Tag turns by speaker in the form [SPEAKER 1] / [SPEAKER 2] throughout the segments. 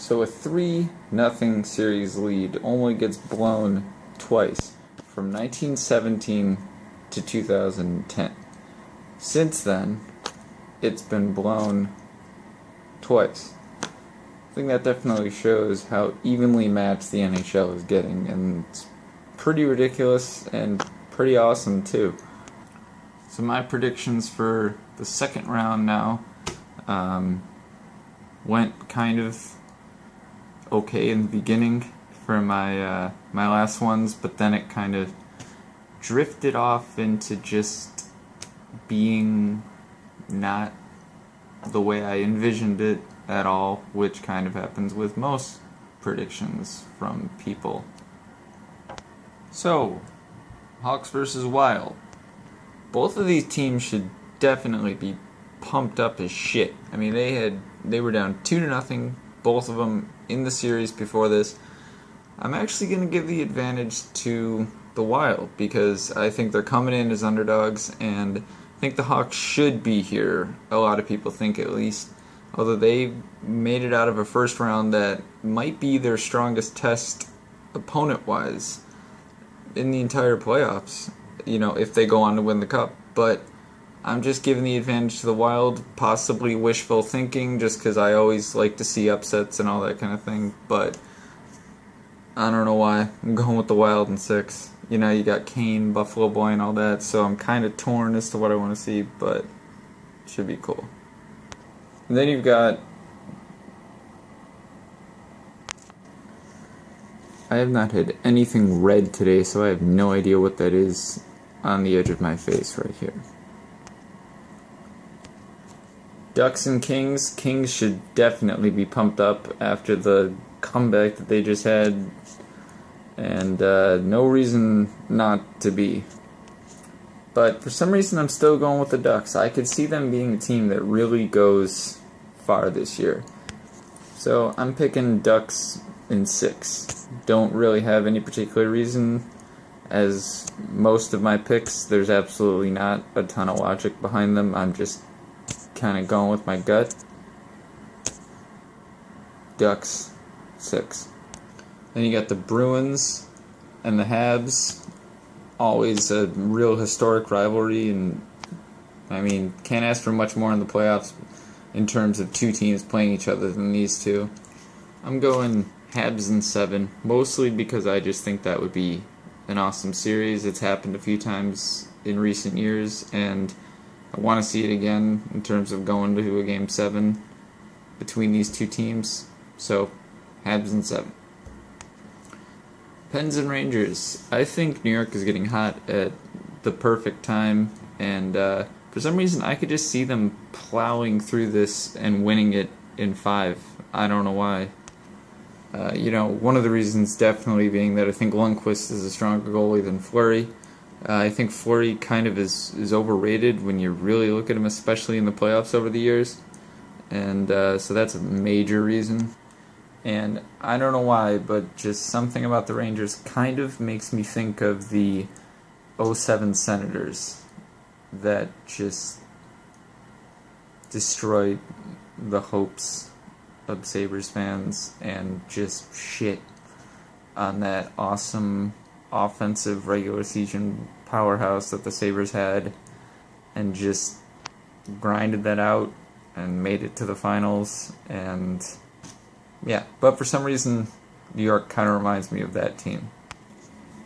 [SPEAKER 1] So a 3-0 series lead only gets blown twice, from 1917 to 2010. Since then, it's been blown twice. I think that definitely shows how evenly matched the NHL is getting, and it's pretty ridiculous and pretty awesome too. So my predictions for the second round now went kind of okay in the beginning for my my last ones, but then it kind of drifted off into just being not the way I envisioned it at all, which kind of happens with most predictions from people. So, Hawks versus Wild. Both of these teams should definitely be pumped up as shit. I mean, they were down 2-0, both of them in the series before this. I'm actually going to give the advantage to the Wild because I think they're coming in as underdogs, and I think the Hawks should be here. A lot of people think, at least. Although they made it out of a first round that might be their strongest test opponent-wise in the entire playoffs, if they go on to win the Cup. But I'm just giving the advantage to the Wild, possibly wishful thinking, just because I always like to see upsets and all that kind of thing. But I don't know why. I'm going with the Wild in 6. You got Kane, Buffalo Boy, and all that, so I'm kind of torn as to what I want to see, but it should be cool. And then you've got... I have not had anything red today, so I have no idea what that is on the edge of my face right here. Ducks and Kings. Kings should definitely be pumped up after the comeback that they just had, and no reason not to be. But for some reason I'm still going with the Ducks. I could see them being a team that really goes far this year. So I'm picking Ducks in 6. Don't really have any particular reason. As most of my picks, there's absolutely not a ton of logic behind them. I'm just kind of going with my gut. Ducks, 6. Then you got the Bruins and the Habs. Always a real historic rivalry, and I mean, can't ask for much more in the playoffs in terms of two teams playing each other than these two. I'm going Habs in 7, mostly because I just think that would be an awesome series. It's happened a few times in recent years, and I want to see it again in terms of going to a Game 7 between these two teams. So, Habs in 7. Pens and Rangers. I think New York is getting hot at the perfect time, and for some reason I could just see them plowing through this and winning it in 5. I don't know why. One of the reasons definitely being that I think Lundqvist is a stronger goalie than Fleury. I think Fleury kind of is overrated when you really look at him, especially in the playoffs over the years. And so that's a major reason. And I don't know why, but just something about the Rangers kind of makes me think of the 07 Senators that just destroyed the hopes of Sabres fans and just shit on that awesome offensive regular season powerhouse that the Sabres had, and just grinded that out and made it to the finals. And yeah, but for some reason New York kind of reminds me of that team.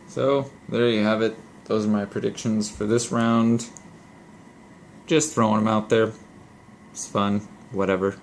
[SPEAKER 1] So there you have it. Those are my predictions for this round. Just throwing them out there. It's fun, whatever.